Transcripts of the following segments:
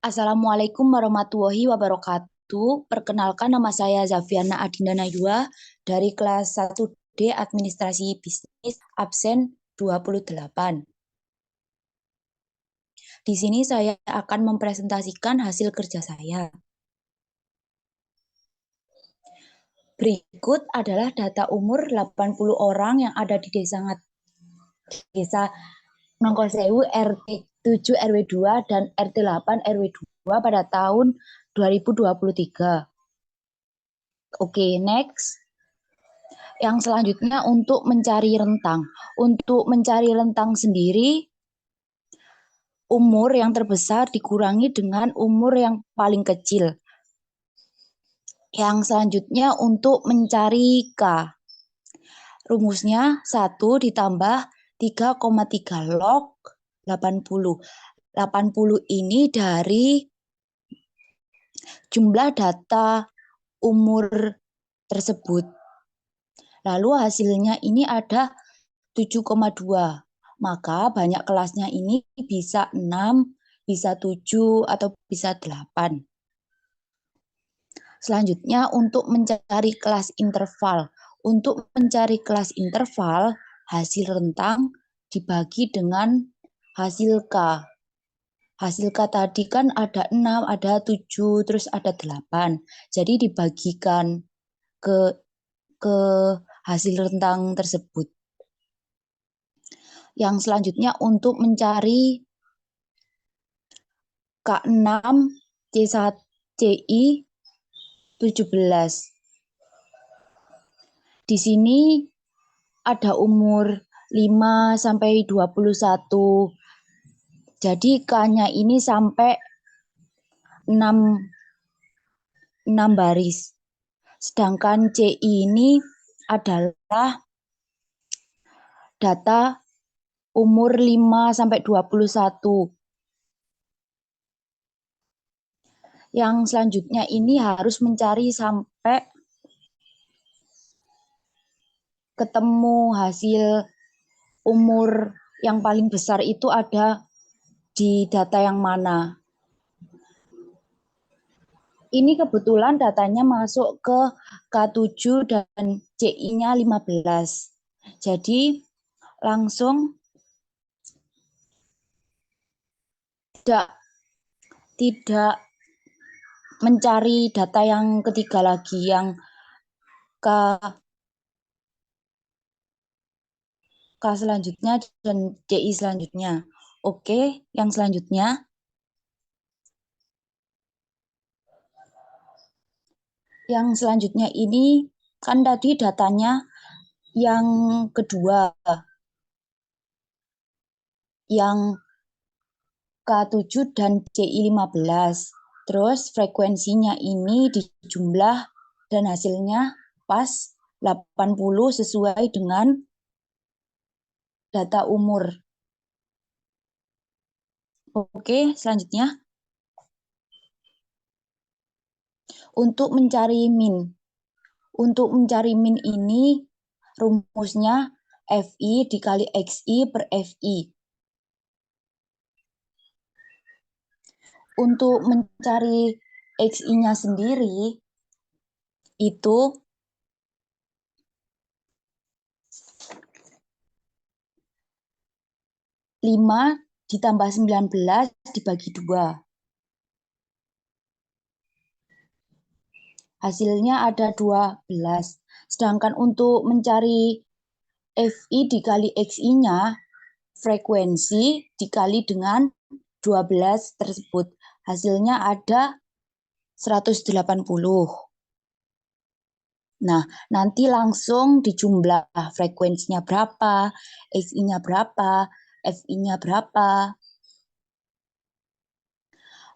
Assalamualaikum warahmatullahi wabarakatuh. Perkenalkan nama saya Zafiana Adinda Najwa dari kelas 1D Administrasi Bisnis absen 28. Di sini saya akan mempresentasikan hasil kerja saya. Berikut adalah data umur 80 orang yang ada di desa Nongkosewu RT 7 RW 2 dan RT 8 RW 2 pada tahun 2023. Oke, next. Yang selanjutnya untuk mencari rentang. Untuk mencari rentang sendiri, umur yang terbesar dikurangi dengan umur yang paling kecil. Yang selanjutnya untuk mencari K. Rumusnya 1 ditambah 3,3 log 80. 80 ini dari jumlah data umur tersebut. Lalu hasilnya ini ada 7,2. Maka banyak kelasnya ini bisa 6, bisa 7, atau bisa 8. Selanjutnya untuk mencari kelas interval. Untuk mencari kelas interval, hasil rentang dibagi dengan hasil K. Hasil K tadi kan ada 6, ada 7, terus ada 8. Jadi dibagikan ke hasil rentang tersebut. Yang selanjutnya untuk mencari K6 C1 CI 17. Di sini ada umur 5 sampai 21. Jadi K-nya ini sampai 6 baris. Sedangkan CI ini adalah data umur 5 sampai 21. Yang selanjutnya ini harus mencari sampai ketemu hasil umur yang paling besar itu ada di data yang mana. Ini kebetulan datanya masuk ke K7 dan CI-nya 15. Jadi langsung tidak mencari data yang ketiga lagi, yang K selanjutnya dan CI selanjutnya. Oke, yang selanjutnya. Yang selanjutnya ini kan tadi datanya yang kedua, yang K7 dan CI 15. Terus frekuensinya ini dijumlah dan hasilnya pas 80 sesuai dengan data umur. Oke, selanjutnya. Untuk mencari min. Untuk mencari min ini rumusnya FI dikali XI per FI. Untuk mencari XI-nya sendiri itu 5 ditambah 19 dibagi 2. Hasilnya ada 12. Sedangkan untuk mencari FI dikali XI-nya, frekuensi dikali dengan 12 tersebut. Hasilnya ada 180. Nah, nanti langsung dijumlah frekuensinya berapa, XI-nya berapa, FI-nya berapa.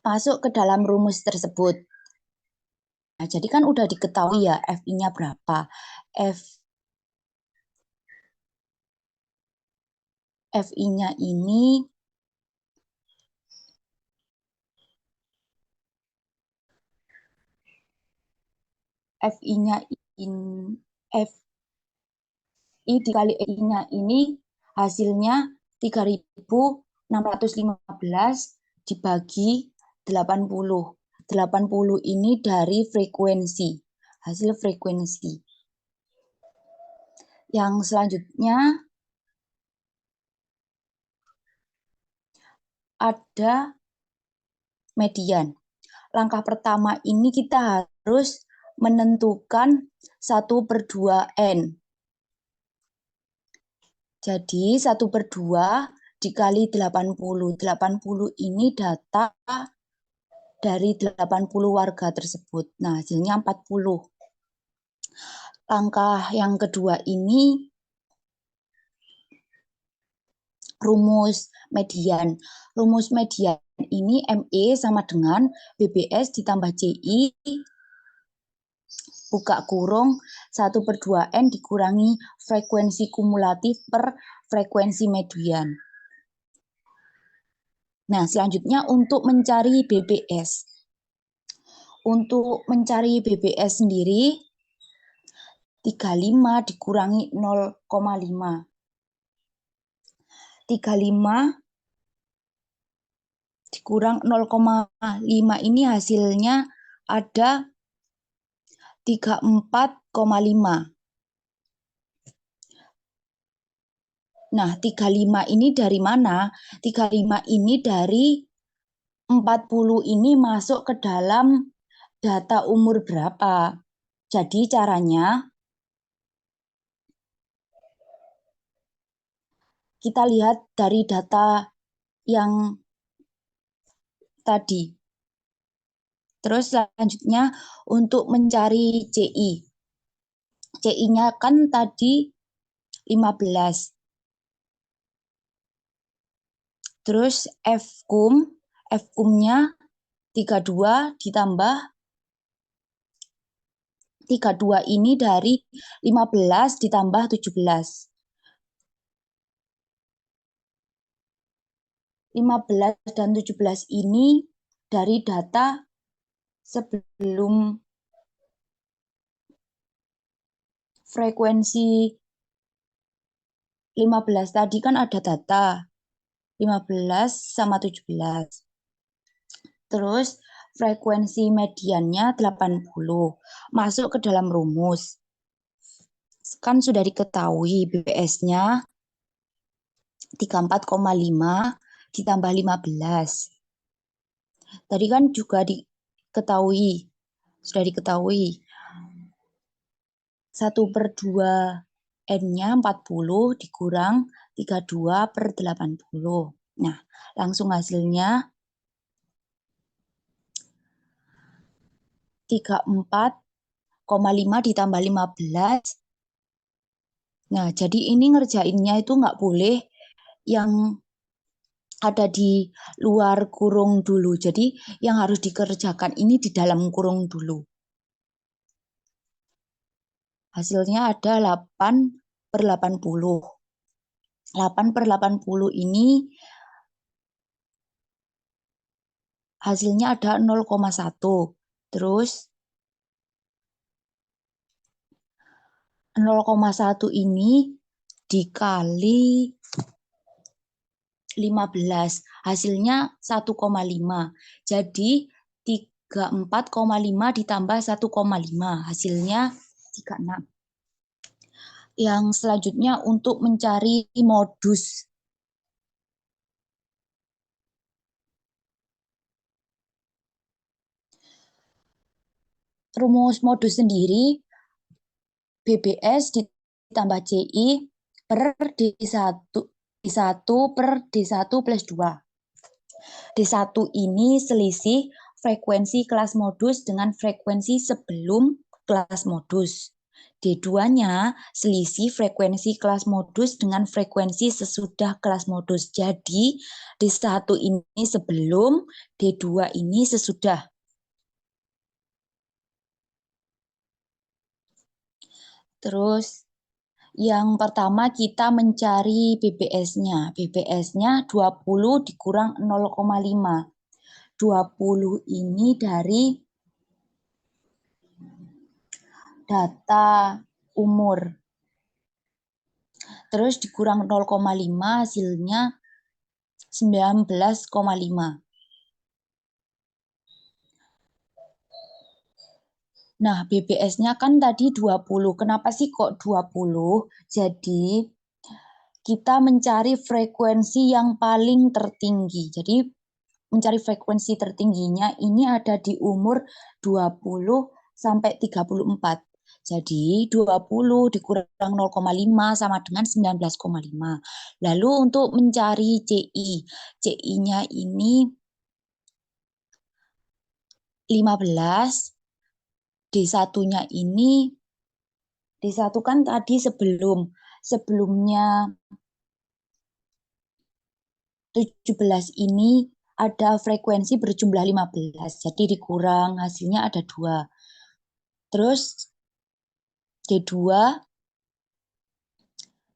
Masuk ke dalam rumus tersebut. Nah, jadi kan udah diketahui ya FI-nya berapa. FI-nya ini FI-nya FI dikali I-nya ini hasilnya 3.615 dibagi 80. 80 ini dari frekuensi, hasil frekuensi. Yang selanjutnya ada median. Langkah pertama ini kita harus menentukan 1/2N. Jadi 1/2 dikali 80. 80 ini data dari 80 warga tersebut. Nah, hasilnya 40. Langkah yang kedua ini rumus median. Rumus median ini ME sama dengan BBS ditambah CI buka kurung 1/2N dikurangi frekuensi kumulatif per frekuensi median. Nah, selanjutnya untuk mencari BBS. Untuk mencari BBS sendiri, 35 dikurangi 0,5. 35 dikurang 0,5 ini hasilnya ada 34,5. Nah, 35 ini dari mana? 35 ini dari 40 ini masuk ke dalam data umur berapa. Jadi caranya kita lihat dari data yang tadi. Terus selanjutnya untuk mencari CI. CI-nya kan tadi 15. Terus Fkum-nya 32 ditambah 32 ini dari 15 ditambah 17. 15 dan 17 ini dari data sebelum frekuensi 15 tadi kan ada data 15 sama 17. Terus frekuensi mediannya 80. Masuk ke dalam rumus. Kan sudah diketahui BBS-nya 34,5 ditambah 15. Tadi kan juga sudah diketahui 1/2 N-nya 40 dikurang 32/80. Nah, langsung hasilnya 34,5 ditambah 15. Nah, jadi ini ngerjainnya itu nggak boleh yang ada di luar kurung dulu. Jadi yang harus dikerjakan ini di dalam kurung dulu. Hasilnya ada 8/80. 8/80 ini hasilnya ada 0,1. Terus 0,1 ini dikali 15. Hasilnya 1,5. Jadi 34,5 ditambah 1,5. Hasilnya 36. Yang selanjutnya untuk mencari modus. Rumus modus sendiri BBS ditambah CI per D1 per D1 plus 2. D1 ini selisih frekuensi kelas modus dengan frekuensi sebelum kelas modus. D2-nya selisih frekuensi kelas modus dengan frekuensi sesudah kelas modus. Jadi D1 ini sebelum, D2 ini sesudah. Terus yang pertama kita mencari BBS-nya. BBS-nya 20 dikurang 0,5. 20 ini dari data umur. Terus dikurang 0,5 hasilnya 19,5. Nah, BBS-nya kan tadi 20. Kenapa sih kok 20? Jadi kita mencari frekuensi yang paling tertinggi. Jadi mencari frekuensi tertingginya ini ada di umur 20 sampai 34. Jadi 20 dikurang 0,5 sama dengan 19,5. Lalu untuk mencari CI, CI-nya ini 15, D1-nya ini D1 kan tadi sebelumnya 17 ini ada frekuensi berjumlah 15. Jadi dikurang hasilnya ada 2. Terus D2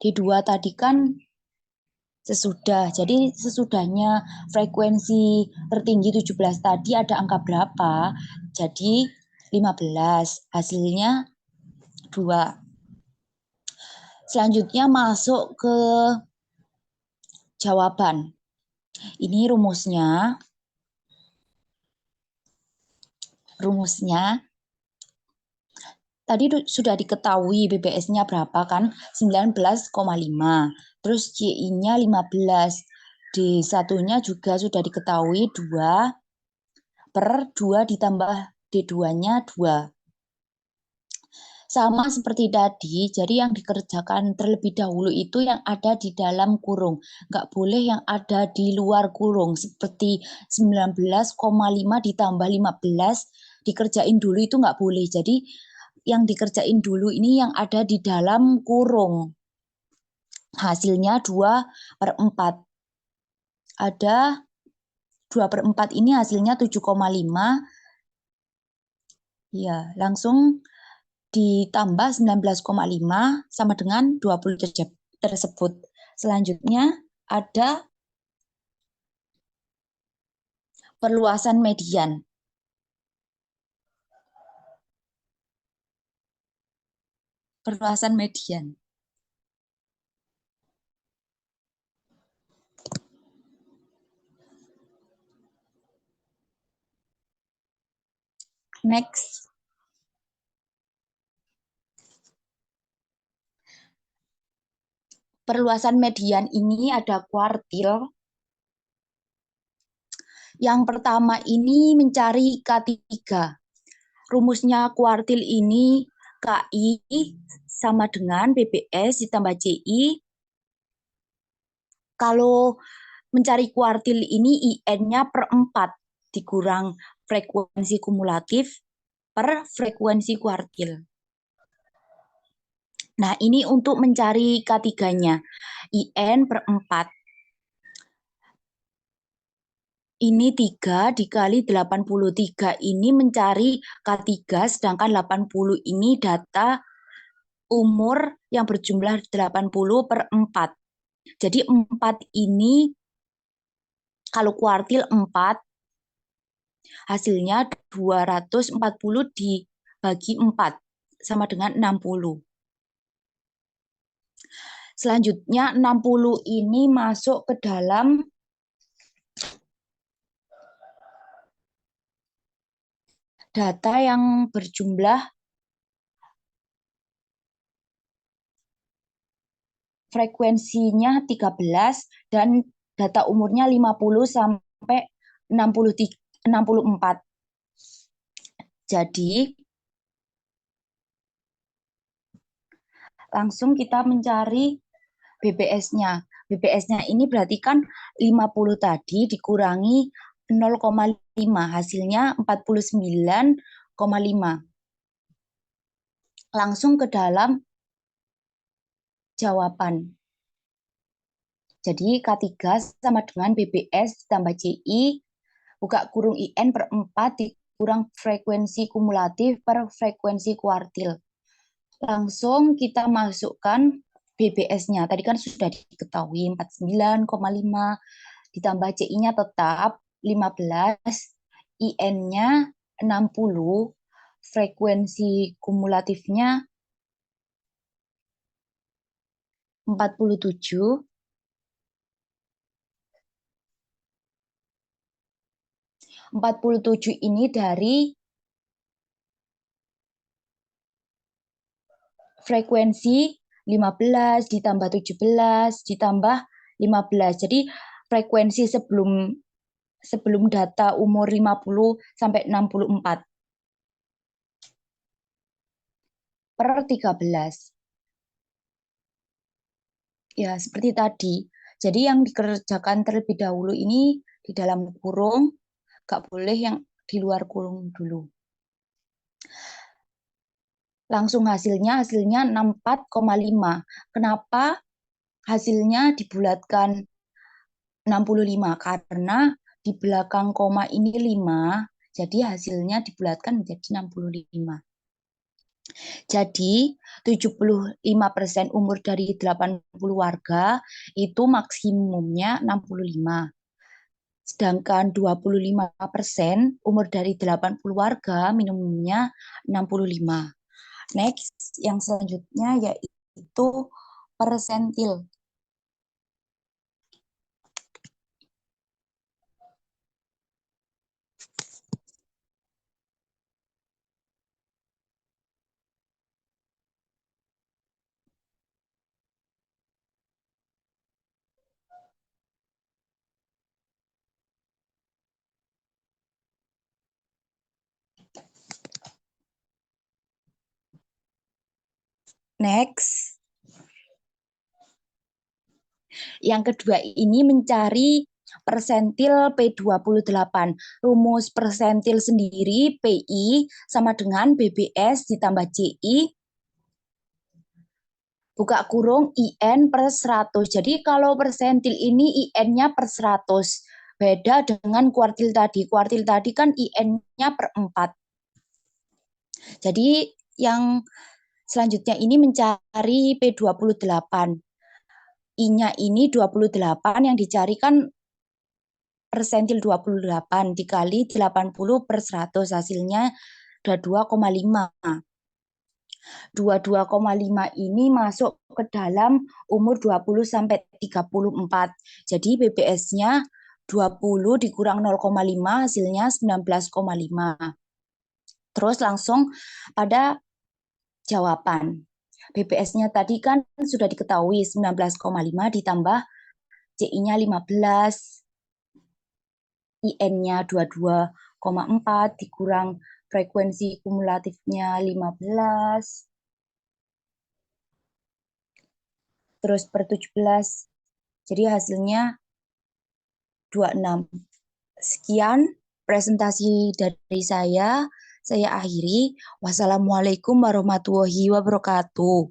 D2 tadi kan sesudah. Jadi sesudahnya frekuensi tertinggi 17 tadi ada angka berapa? Jadi 15. Hasilnya 2. Selanjutnya masuk ke jawaban. Ini rumusnya. Tadi sudah diketahui BBS-nya berapa kan? 19,5. Terus CI-nya 15. D1-nya juga sudah diketahui 2 per 2 ditambah D2-nya 2. Sama seperti tadi, jadi yang dikerjakan terlebih dahulu itu yang ada di dalam kurung. Nggak boleh yang ada di luar kurung. Seperti 19,5 ditambah 15, dikerjain dulu itu nggak boleh. Jadi yang dikerjain dulu ini yang ada di dalam kurung. Hasilnya 2 per 4. Ada 2 per 4 ini hasilnya 7,5. Ya, langsung ditambah 19,5 sama dengan 20 tersebut. Selanjutnya ada perluasan median. Perluasan median. Next. Perluasan median ini ada kuartil. Yang pertama ini mencari K3. Rumusnya kuartil ini KI sama dengan BBS ditambah CI. Kalau mencari kuartil ini IN-nya per 4 dikurang frekuensi kumulatif per frekuensi kuartil. Nah, ini untuk mencari K3-nya. IN per 4. Ini 3 dikali 83. Ini mencari K3, sedangkan 80 ini data umur yang berjumlah 80 per 4. Jadi 4 ini, kalau kuartil 4, hasilnya 240 dibagi 4, sama dengan 60. Selanjutnya 60 ini masuk ke dalam data yang berjumlah frekuensinya 13 dan data umurnya 50 sampai 64. Jadi langsung kita mencari BBS-nya. BBS-nya ini berarti kan 50 tadi dikurangi 0,5, hasilnya 49,5. Langsung ke dalam jawaban. Jadi K3 sama dengan BBS tambah CI, buka kurung IN per 4 dikurang frekuensi kumulatif per frekuensi kuartil. Langsung kita masukkan BBS-nya. Tadi kan sudah diketahui 49,5 ditambah CI-nya tetap 15, IN-nya 60, frekuensi kumulatifnya 47. 47 ini dari frekuensi 15 ditambah 17 ditambah 15. Jadi frekuensi sebelum data umur 50 sampai 64 per 13. Ya, seperti tadi. Jadi yang dikerjakan terlebih dahulu ini di dalam kurung, nggak boleh yang di luar kurung dulu. Langsung hasilnya 64,5. Kenapa hasilnya dibulatkan 65? Karena di belakang koma ini 5, jadi hasilnya dibulatkan menjadi 65. Jadi 75% umur dari 80 warga itu maksimumnya 65. Sedangkan 25% umur dari 80 warga minimumnya 65. Next, yang selanjutnya yaitu persentil. Next, yang kedua ini mencari persentil P28. Rumus persentil sendiri PI sama dengan BBS ditambah CI buka kurung IN per 100. Jadi kalau persentil ini IN-nya per 100. Beda dengan kuartil tadi. Kuartil tadi kan IN-nya per 4. Jadi yang selanjutnya ini mencari P28. I-nya ini 28, yang dicari kan persentil 28 dikali 80 per 100, hasilnya 22,5. 22,5 ini masuk ke dalam umur 20 sampai 34. Jadi BPS-nya 20 dikurang 0,5 hasilnya 19,5. Terus langsung pada jawaban. BPS-nya tadi kan sudah diketahui 19,5 ditambah CI-nya 15, IN-nya 22,4 dikurang frekuensi kumulatifnya 15, terus per 17. Jadi hasilnya 26. Sekian presentasi dari saya. Saya akhiri. Wassalamualaikum warahmatullahi wabarakatuh.